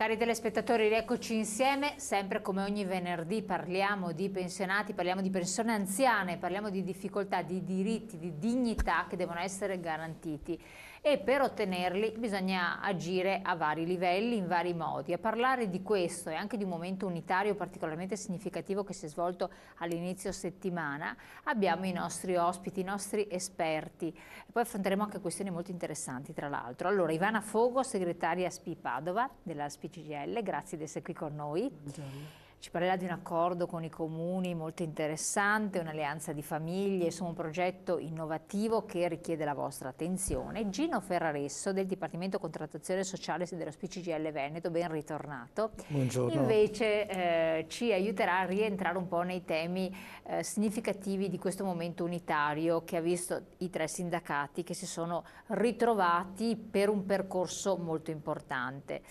Cari telespettatori, rieccoci insieme, sempre come ogni venerdì parliamo di pensionati, parliamo di persone anziane, parliamo di difficoltà, di diritti, di dignità che devono essere garantiti e per ottenerli bisogna agire a vari livelli, in vari modi. A parlare di questo e anche di un momento unitario particolarmente significativo che si è svolto all'inizio settimana abbiamo i nostri ospiti, i nostri esperti e poi affronteremo anche questioni molto interessanti tra l'altro. Allora, Ivana Fogo, segretaria SPI Padova della SPI CGIL, grazie di essere qui con noi. Buongiorno. Ci parlerà di un accordo con i comuni molto interessante, un'alleanza di famiglie, insomma un progetto innovativo che richiede la vostra attenzione. Gino Ferraresso del Dipartimento Contrattazione Sociale dello SPI CGIL Veneto, ben ritornato. Buongiorno. Invece ci aiuterà a rientrare un po' nei temi significativi di questo momento unitario che ha visto i tre sindacati che si sono ritrovati per un percorso molto importante.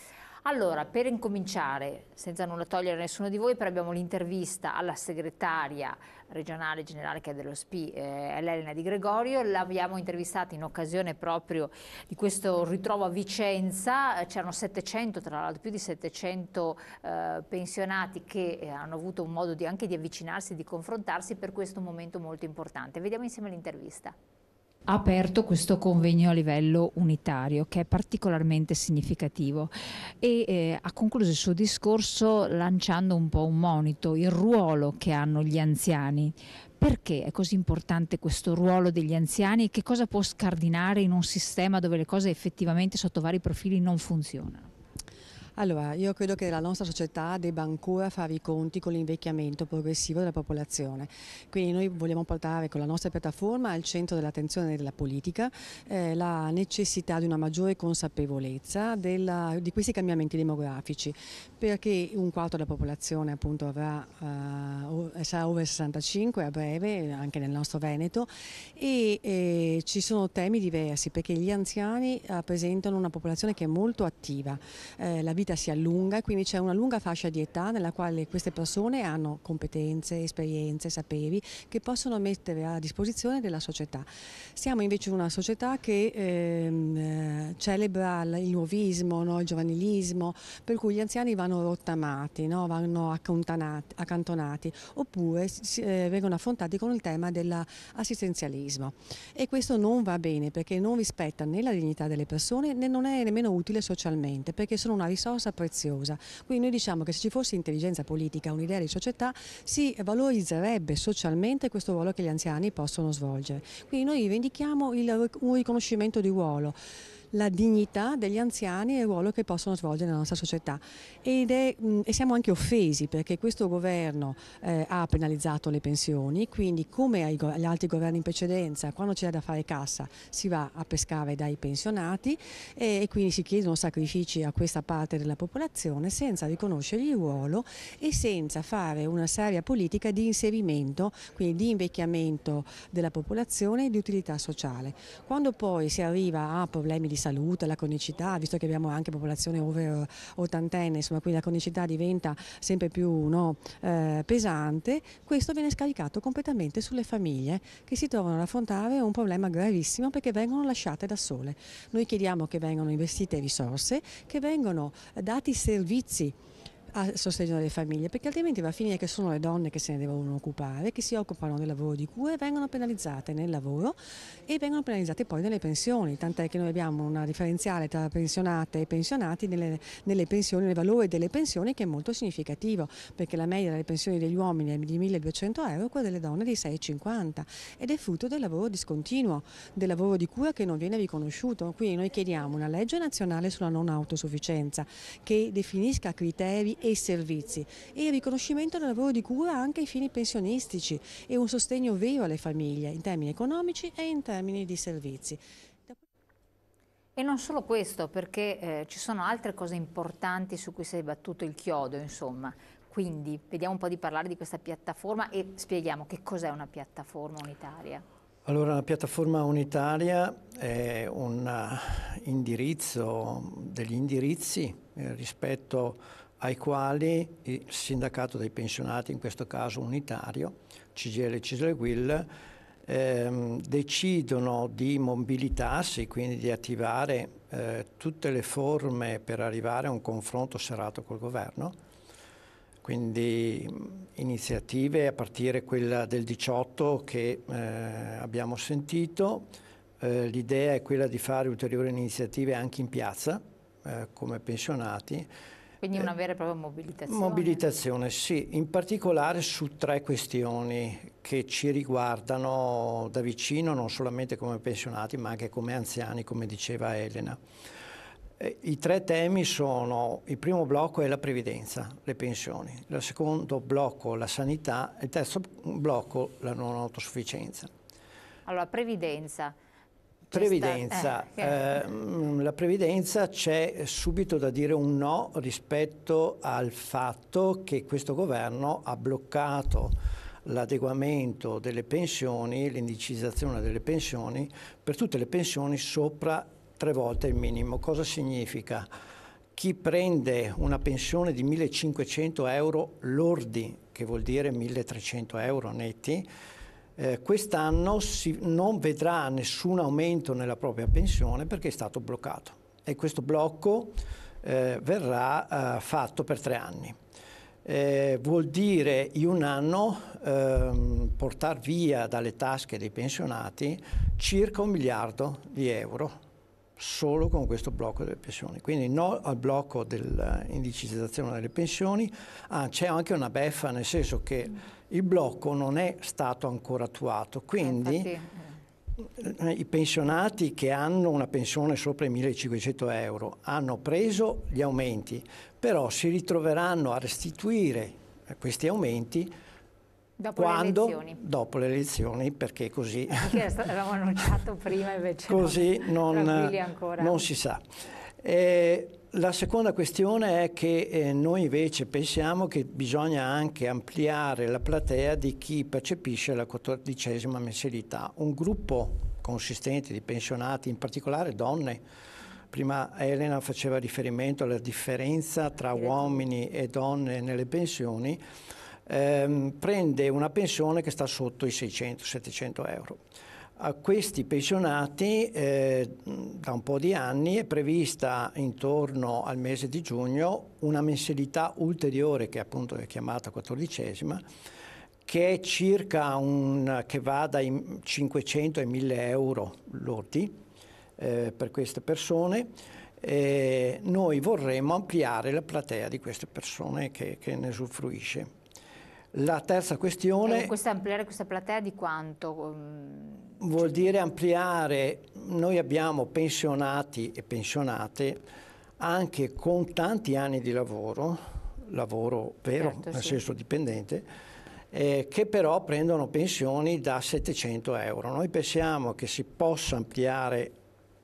Allora, per incominciare, senza nulla togliere a nessuno di voi, però abbiamo l'intervista alla segretaria regionale generale che è dello SPI, Elena Di Gregorio. L'abbiamo intervistata in occasione proprio di questo ritrovo a Vicenza. C'erano 700, tra l'altro più di 700 pensionati che hanno avuto un modo anche di avvicinarsi, di confrontarsi per questo momento molto importante. Vediamo insieme l'intervista. Ha aperto questo convegno a livello unitario che è particolarmente significativo e ha concluso il suo discorso lanciando un po' un monito, il ruolo che hanno gli anziani. Perché è così importante questo ruolo degli anziani e che cosa può scardinare in un sistema dove le cose effettivamente sotto vari profili non funzionano? Allora, io credo che la nostra società debba ancora fare i conti con l'invecchiamento progressivo della popolazione. Quindi noi vogliamo portare con la nostra piattaforma al centro dell'attenzione della politica la necessità di una maggiore consapevolezza di questi cambiamenti demografici, perché un quarto della popolazione appunto sarà over 65 a breve, anche nel nostro Veneto, e ci sono temi diversi, perché gli anziani rappresentano una popolazione che è molto attiva. La vita si allunga, quindi c'è una lunga fascia di età nella quale queste persone hanno competenze, esperienze, saperi che possono mettere a disposizione della società. Siamo invece una società che celebra il nuovismo, no? Il giovanilismo, per cui gli anziani vanno rottamati, no? Vanno accantonati, oppure vengono affrontati con il tema dell'assistenzialismo. E questo non va bene, perché non rispetta né la dignità delle persone né non è nemmeno utile socialmente, perché sono una risorsa preziosa. Quindi noi diciamo che se ci fosse intelligenza politica, un'idea di società, si valorizzerebbe socialmente questo ruolo che gli anziani possono svolgere. Quindi noi rivendichiamo un riconoscimento di ruolo, la dignità degli anziani e il ruolo che possono svolgere nella nostra società e siamo anche offesi perché questo governo ha penalizzato le pensioni, quindi come agli altri governi in precedenza, quando c'è da fare cassa si va a pescare dai pensionati e quindi si chiedono sacrifici a questa parte della popolazione senza riconoscergli il ruolo e senza fare una seria politica di inserimento, quindi di invecchiamento della popolazione e di utilità sociale. Quando poi si arriva a problemi di salute, la cronicità, visto che abbiamo anche popolazione over ottantenne, insomma, quindi la cronicità diventa sempre più pesante, questo viene scaricato completamente sulle famiglie che si trovano ad affrontare un problema gravissimo perché vengono lasciate da sole. Noi chiediamo che vengano investite risorse, che vengano dati servizi a sostegno delle famiglie, perché altrimenti va a finire che sono le donne che se ne devono occupare, che si occupano del lavoro di cura e vengono penalizzate nel lavoro e vengono penalizzate poi nelle pensioni, tant'è che noi abbiamo una differenziale tra pensionate e pensionati nelle pensioni, nel valore delle pensioni che è molto significativo, perché la media delle pensioni degli uomini è di 1.200 euro, quella delle donne di 6,50 ed è frutto del lavoro discontinuo, del lavoro di cura che non viene riconosciuto. Quindi noi chiediamo una legge nazionale sulla non autosufficienza che definisca criteri e servizi e il riconoscimento del lavoro di cura anche ai fini pensionistici e un sostegno vero alle famiglie in termini economici e in termini di servizi. E non solo questo, perché ci sono altre cose importanti su cui si è battuto il chiodo, insomma. Quindi vediamo un po' di parlare di questa piattaforma e spieghiamo che cos'è una piattaforma unitaria. Allora, la piattaforma unitaria è un indirizzo degli indirizzi rispetto ai quali il sindacato dei pensionati, in questo caso unitario, CGIL e CISL e UIL, decidono di mobilitarsi, quindi di attivare tutte le forme per arrivare a un confronto serrato col governo. Quindi iniziative a partire quella del 18 che abbiamo sentito. L'idea è quella di fare ulteriori iniziative anche in piazza come pensionati. Quindi una vera e propria mobilitazione. Mobilitazione, sì, in particolare su 3 questioni che ci riguardano da vicino, non solamente come pensionati, ma anche come anziani, come diceva Elena. I 3 temi sono: il primo blocco è la previdenza, le pensioni, il secondo blocco la sanità, il terzo blocco la non autosufficienza. Allora, previdenza. La previdenza, c'è subito da dire un no rispetto al fatto che questo governo ha bloccato l'adeguamento delle pensioni, l'indicizzazione delle pensioni per tutte le pensioni sopra 3 volte il minimo. Cosa significa? Chi prende una pensione di 1.500 euro lordi, che vuol dire 1.300 euro netti, quest'anno non vedrà nessun aumento nella propria pensione perché è stato bloccato, e questo blocco verrà fatto per 3 anni. Vuol dire in un anno portare via dalle tasche dei pensionati circa 1 miliardo di euro solo con questo blocco delle pensioni. Quindi no al blocco dell'indicizzazione delle pensioni. C'è anche una beffa, nel senso che il blocco non è stato ancora attuato, quindi i pensionati che hanno una pensione sopra i 1.500 euro hanno preso gli aumenti, però si ritroveranno a restituire questi aumenti dopo le elezioni, perché così avevamo annunciato prima, invece così non si sa. La seconda questione è che noi invece pensiamo che bisogna anche ampliare la platea di chi percepisce la 14ª mensilità, un gruppo consistente di pensionati, in particolare donne. Prima Elena faceva riferimento alla differenza tra uomini e donne nelle pensioni. Prende una pensione che sta sotto i 600-700 euro. A questi pensionati da un po' di anni è prevista intorno al mese di giugno una mensilità ulteriore, che appunto è chiamata 14ª, che è circa che va dai 500 ai 1.000 euro lordi per queste persone. Noi vorremmo ampliare la platea di queste persone che ne usufruisce. La terza questione... ampliare questa platea di quanto? Vuol dire ampliare. Noi abbiamo pensionati e pensionate anche con tanti anni di lavoro vero, certo, nel senso dipendente, che però prendono pensioni da 700 euro. Noi pensiamo che si possa ampliare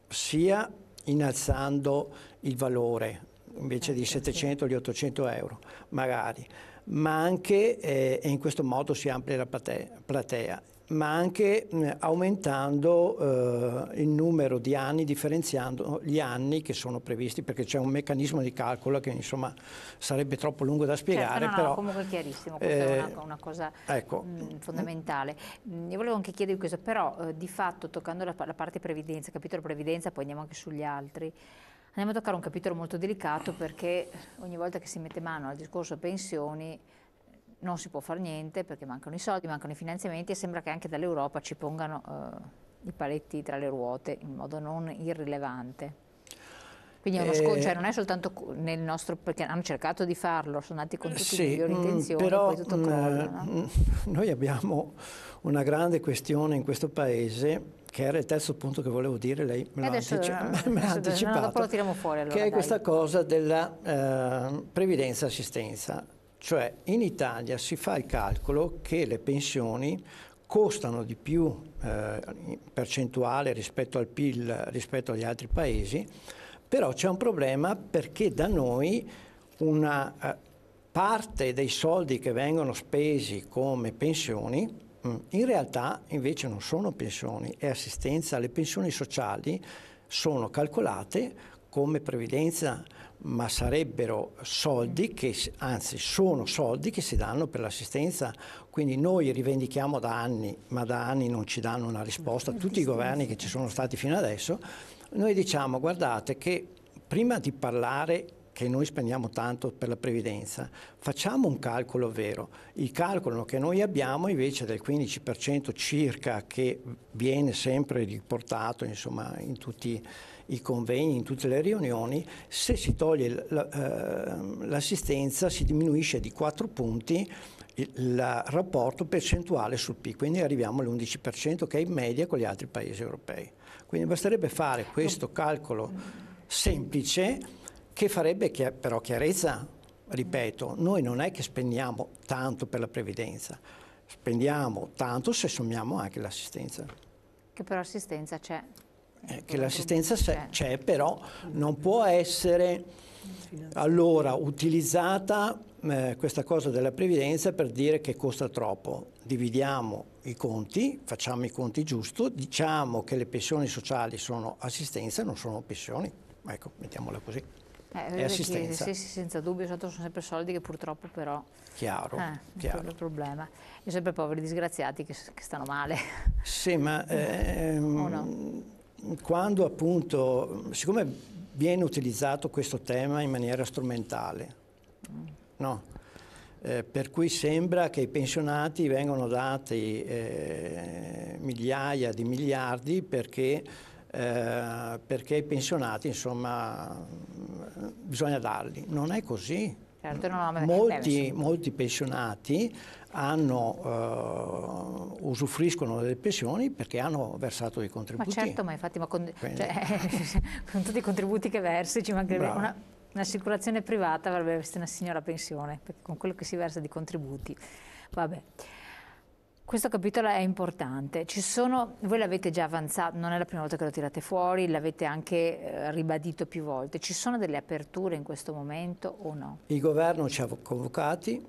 sia innalzando il valore, invece di 700 gli 800 euro magari, ma anche, e in questo modo si amplia la platea, ma anche aumentando il numero di anni, differenziando gli anni che sono previsti, perché c'è un meccanismo di calcolo che insomma sarebbe troppo lungo da spiegare. Certo, però comunque è chiarissimo, questa è una cosa fondamentale. Io volevo anche chiedervi questo, però di fatto, toccando la parte previdenza, capitolo previdenza, poi andiamo anche sugli altri, andiamo a toccare un capitolo molto delicato, perché ogni volta che si mette mano al discorso pensioni non si può fare niente, perché mancano i soldi, mancano i finanziamenti, e sembra che anche dall'Europa ci pongano i paletti tra le ruote in modo non irrilevante. Quindi è uno cioè non è soltanto nel nostro, perché hanno cercato di farlo, sono andati con tutte le migliori intenzioni, però, poi tutto crolla, no? Noi abbiamo una grande questione in questo paese, che era il terzo punto che volevo dire, lei me l'ha anticipato, dopo lo tiriamo fuori, allora, che è questa cosa della previdenza assistenza. Cioè in Italia si fa il calcolo che le pensioni costano di più in percentuale rispetto al PIL, rispetto agli altri paesi, però c'è un problema, perché da noi una parte dei soldi che vengono spesi come pensioni in realtà invece non sono pensioni, è assistenza. Le pensioni sociali sono calcolate come previdenza, ma sarebbero soldi che, anzi sono soldi che si danno per l'assistenza. Quindi noi rivendichiamo da anni, ma da anni non ci danno una risposta, tutti i governi che ci sono stati fino adesso, noi diciamo guardate che prima di parlare che noi spendiamo tanto per la previdenza, facciamo un calcolo vero. Il calcolo che noi abbiamo invece del 15% circa che viene sempre riportato insomma, in tutti i convegni, in tutte le riunioni, se si toglie l'assistenza si diminuisce di 4 punti il rapporto percentuale sul PIL, quindi arriviamo all'11% che è in media con gli altri paesi europei. Quindi basterebbe fare questo calcolo semplice che farebbe però chiarezza. Ripeto, noi non è che spendiamo tanto per la previdenza, spendiamo tanto se sommiamo anche l'assistenza. Che però assistenza c'è. Che l'assistenza c'è, però non può essere allora utilizzata questa cosa della previdenza per dire che costa troppo. Dividiamo i conti, facciamo i conti giusti, diciamo che le pensioni sociali sono assistenza, non sono pensioni. Ecco, mettiamola così. È assistenza. Sì, senza dubbio, sono sempre soldi che purtroppo però... Chiaro. È il problema. E sempre poveri disgraziati che stanno male. Sì, ma o no? Quando appunto, siccome viene utilizzato questo tema in maniera strumentale, no? Per cui sembra che ai pensionati vengano dati migliaia di miliardi perché ai pensionati insomma bisogna darli. Non è così. Certo, Molti pensionati usufruiscono delle pensioni perché hanno versato dei contributi. Ma certo, ma infatti con tutti i contributi che versi ci mancherebbe un'assicurazione privata, avrebbe una signora pensione, perché con quello che si versa di contributi. Vabbè. Questo capitolo è importante, voi l'avete già avanzato, non è la prima volta che lo tirate fuori, l'avete anche ribadito più volte, ci sono delle aperture in questo momento o no? Il governo ci ha convocati,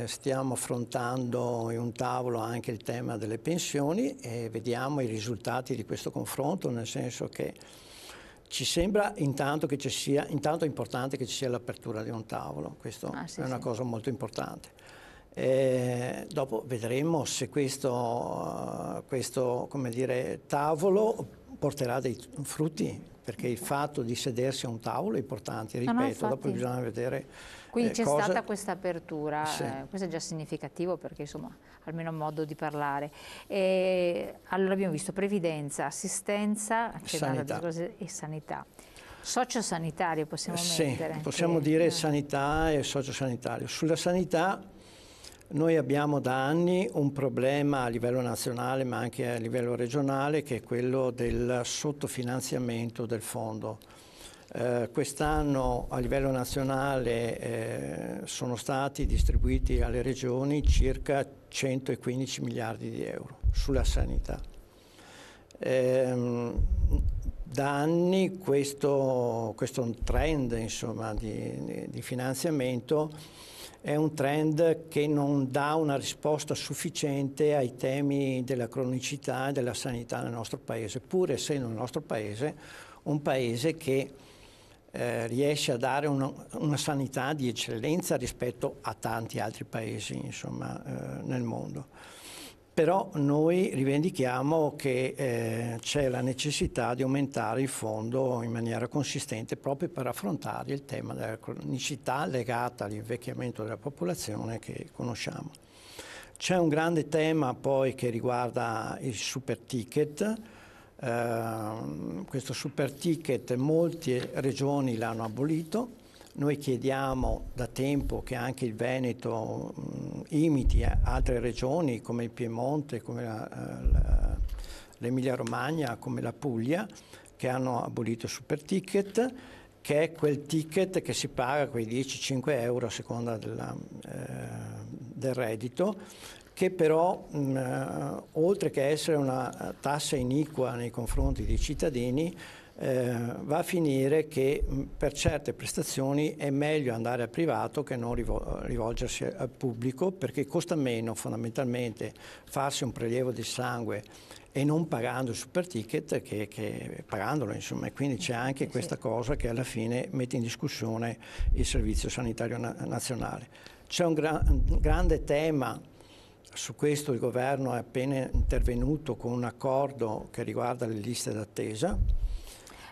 stiamo affrontando in un tavolo anche il tema delle pensioni e vediamo i risultati di questo confronto, nel senso che ci sembra intanto è importante che ci sia l'apertura di un tavolo, questo è una cosa molto importante. Dopo vedremo se questo come dire, tavolo porterà dei frutti, perché il fatto di sedersi a un tavolo è importante, ripeto, dopo bisogna vedere. Quindi c'è stata questa apertura, sì. Questo è già significativo perché insomma almeno un modo di parlare. Allora abbiamo visto previdenza, assistenza e sanità. Sociosanitario possiamo mettere? Sì, possiamo dire sanità e sociosanitario. Sulla sanità noi abbiamo da anni un problema a livello nazionale ma anche a livello regionale che è quello del sottofinanziamento del fondo. Quest'anno a livello nazionale sono stati distribuiti alle regioni circa 115 miliardi di euro sulla sanità. Da anni questo trend insomma, di finanziamento è un trend che non dà una risposta sufficiente ai temi della cronicità e della sanità nel nostro paese, pur essendo il nostro paese un paese che riesce a dare una sanità di eccellenza rispetto a tanti altri paesi insomma, nel mondo. Però noi rivendichiamo che c'è la necessità di aumentare il fondo in maniera consistente proprio per affrontare il tema della cronicità legata all'invecchiamento della popolazione che conosciamo. C'è un grande tema poi che riguarda il super ticket. Questo super ticket molte regioni l'hanno abolito. Noi chiediamo da tempo che anche il Veneto imiti altre regioni come il Piemonte, come l'Emilia Romagna, come la Puglia, che hanno abolito il super ticket, che è quel ticket che si paga quei 10-5 euro a seconda del reddito, che però oltre che essere una tassa iniqua nei confronti dei cittadini va a finire che per certe prestazioni è meglio andare al privato che non rivolgersi al pubblico, perché costa meno fondamentalmente farsi un prelievo di sangue e non pagando il super ticket che pagandolo, insomma, e quindi c'è anche questa cosa che alla fine mette in discussione il Servizio Sanitario Nazionale. C'è un grande tema. Su questo il governo è appena intervenuto con un accordo che riguarda le liste d'attesa.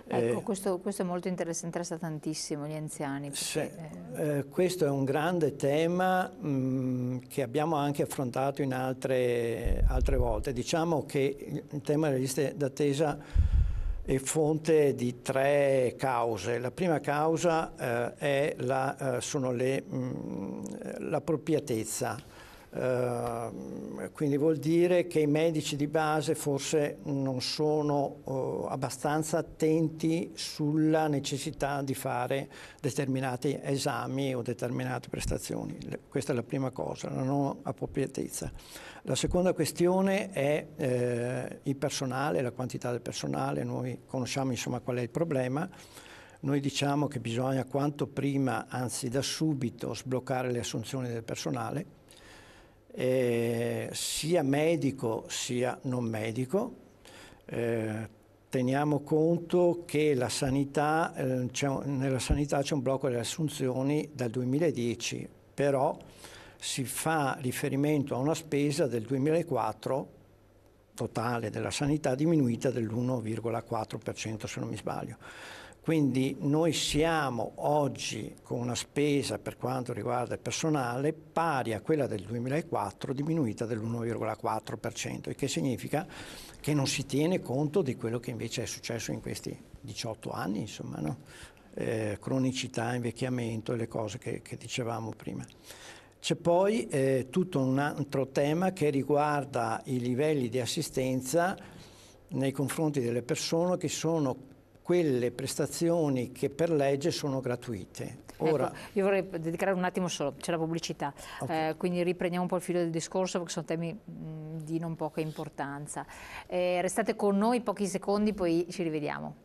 Ecco, questo è molto interessa tantissimo gli anziani. Perché, questo è un grande tema che abbiamo anche affrontato in altre volte. Diciamo che il tema delle liste d'attesa è fonte di 3 cause. La prima causa è l'appropriatezza. Quindi vuol dire che i medici di base forse non sono abbastanza attenti sulla necessità di fare determinati esami o determinate prestazioni. Questa è la prima cosa, la non appropriatezza. La seconda questione è il personale, la quantità del personale. Noi conosciamo insomma qual è il problema. Noi diciamo che bisogna quanto prima, anzi da subito, sbloccare le assunzioni del personale, sia medico sia non medico. Teniamo conto che nella sanità c'è un blocco delle assunzioni dal 2010, però si fa riferimento a una spesa del 2004 totale della sanità diminuita dell'1,4% se non mi sbaglio. Quindi noi siamo oggi con una spesa per quanto riguarda il personale pari a quella del 2004 diminuita dell'1,4%, il che significa che non si tiene conto di quello che invece è successo in questi 18 anni, insomma, no? Cronicità, invecchiamento e le cose che dicevamo prima. C'è poi tutto un altro tema che riguarda i livelli di assistenza nei confronti delle persone che sono quelle prestazioni che per legge sono gratuite. Ora, ecco, io vorrei dedicare un attimo solo, c'è la pubblicità, okay. Quindi riprendiamo un po' il filo del discorso perché sono temi di non poca importanza. Restate con noi pochi secondi, poi ci rivediamo.